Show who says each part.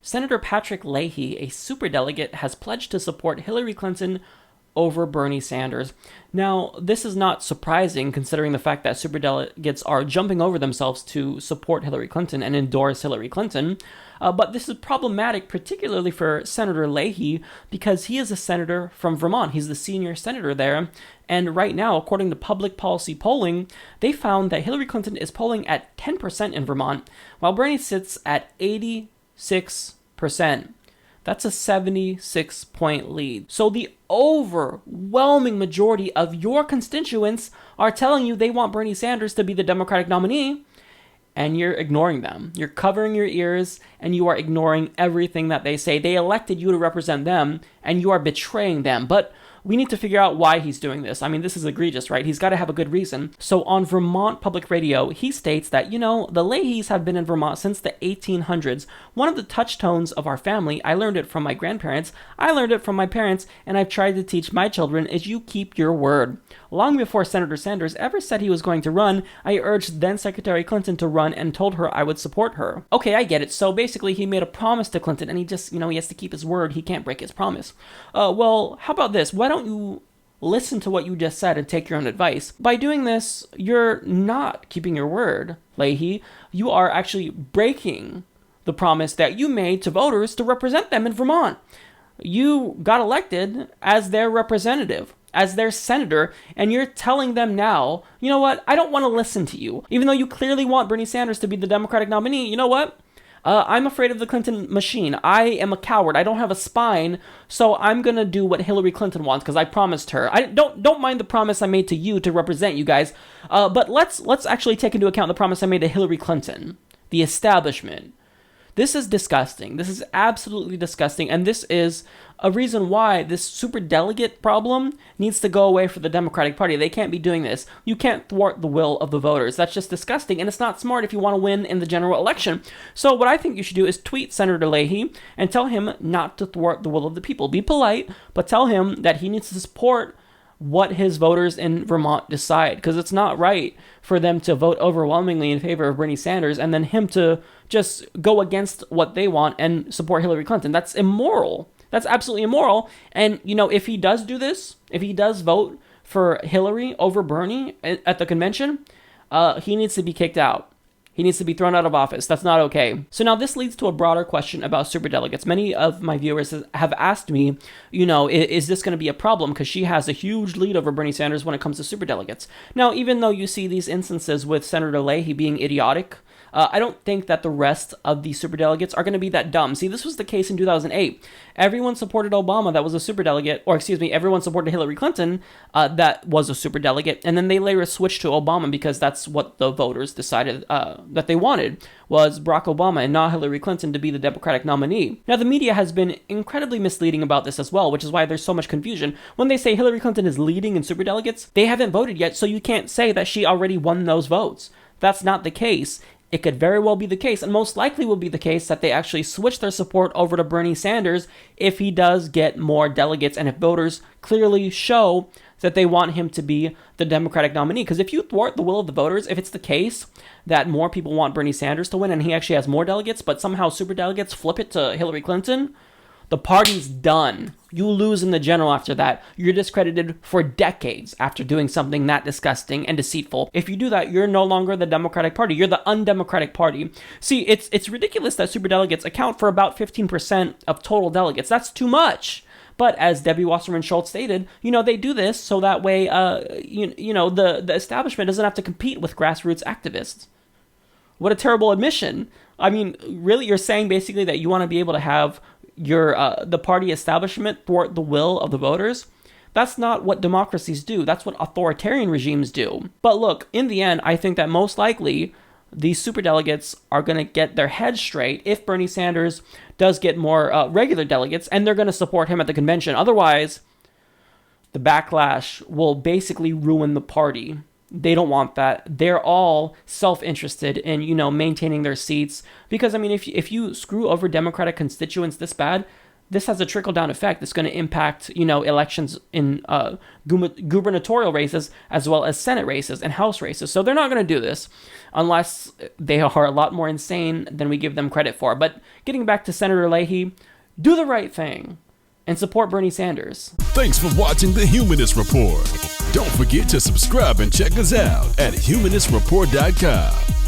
Speaker 1: Senator Patrick Leahy, a superdelegate, has pledged to support Hillary Clinton over Bernie Sanders. Now, this is not surprising considering the fact that superdelegates are jumping over themselves to support Hillary Clinton and endorse Hillary Clinton. But this is problematic, particularly for Senator Leahy, because he is a senator from Vermont. He's the senior senator there. And right now, according to public policy polling, they found that Hillary Clinton is polling at 10% in Vermont, while Bernie sits at 86%. That's a 76-point lead. So the overwhelming majority of your constituents are telling you they want Bernie Sanders to be the Democratic nominee, and you're ignoring them. You're covering your ears, and you are ignoring everything that they say. They elected you to represent them, and you are betraying them. But we need to figure out why he's doing this. I mean, this is egregious, right? He's got to have a good reason. So on Vermont Public Radio, he states that, the Leahys have been in Vermont since the 1800s. One of the touchstones of our family, I learned it from my grandparents, I learned it from my parents, and I've tried to teach my children, is you keep your word. Long before Senator Sanders ever said he was going to run, I urged then Secretary Clinton to run and told her I would support her. Okay, I get it. So basically he made a promise to Clinton and he just, he has to keep his word. He can't break his promise. Well, how about this? Why don't you listen to what you just said and take your own advice? By doing this, you're not keeping your word, Leahy. You are actually breaking the promise that you made to voters to represent them in Vermont. You got elected as their representative, as their senator, and you're telling them now, you know what, I don't want to listen to you. Even though you clearly want Bernie Sanders to be the Democratic nominee, you know what? I'm afraid of the Clinton machine. I am a coward. I don't have a spine, so I'm gonna do what Hillary Clinton wants because I promised her. I don't mind the promise I made to you to represent you guys, but let's actually take into account the promise I made to Hillary Clinton, the establishment. This is disgusting. This is absolutely disgusting, and this is a reason why this superdelegate problem needs to go away for the Democratic Party. They can't be doing this. You can't thwart the will of the voters. That's just disgusting, and it's not smart if you want to win in the general election. So what I think you should do is tweet Senator Leahy and tell him not to thwart the will of the people. Be polite, but tell him that he needs to support what his voters in Vermont decide, because it's not right for them to vote overwhelmingly in favor of Bernie Sanders and then him to just go against what they want and support Hillary Clinton. That's immoral. That's absolutely immoral. And, if he does do this, if he does vote for Hillary over Bernie at the convention, he needs to be kicked out. He needs to be thrown out of office. That's not okay. So now this leads to a broader question about superdelegates. Many of my viewers have asked me, is this going to be a problem? Because she has a huge lead over Bernie Sanders when it comes to superdelegates. Now, even though you see these instances with Senator Leahy being idiotic, I don't think that the rest of the superdelegates are going to be that dumb. See, this was the case in 2008. Everyone supported Obama that was a superdelegate, or everyone supported Hillary Clinton that was a superdelegate, and then they later switched to Obama because that's what the voters decided that they wanted, was Barack Obama and not Hillary Clinton to be the Democratic nominee. Now, the media has been incredibly misleading about this as well, which is why there's so much confusion. When they say Hillary Clinton is leading in superdelegates, they haven't voted yet, so you can't say that she already won those votes. That's not the case. It could very well be the case, and most likely will be the case, that they actually switch their support over to Bernie Sanders if he does get more delegates and if voters clearly show that they want him to be the Democratic nominee. Because if you thwart the will of the voters, if it's the case that more people want Bernie Sanders to win and he actually has more delegates, but somehow superdelegates flip it to Hillary Clinton, the party's done. You lose in the general after that. You're discredited for decades after doing something that disgusting and deceitful. If you do that, you're no longer the Democratic Party. You're the undemocratic party. See, it's ridiculous that superdelegates account for about 15% of total delegates. That's too much. But as Debbie Wasserman Schultz stated, they do this so that way, the establishment doesn't have to compete with grassroots activists. What a terrible admission. I mean, really, you're saying basically that you want to be able to have the party establishment thwart the will of the voters? That's not what democracies do. That's what authoritarian regimes do. But look, in the end, I think that most likely these superdelegates are going to get their heads straight if Bernie Sanders does get more regular delegates, and they're going to support him at the convention. Otherwise, the backlash will basically ruin the party. They don't want that. They're all self-interested in, maintaining their seats. Because, if you screw over Democratic constituents this bad, this has a trickle-down effect that's going to impact, elections in gubernatorial races as well as Senate races and House races. So they're not going to do this unless they are a lot more insane than we give them credit for. But getting back to Senator Leahy, do the right thing and support Bernie Sanders.
Speaker 2: Thanks for watching the Humanist Report. Don't forget to subscribe and check us out at humanistreport.com.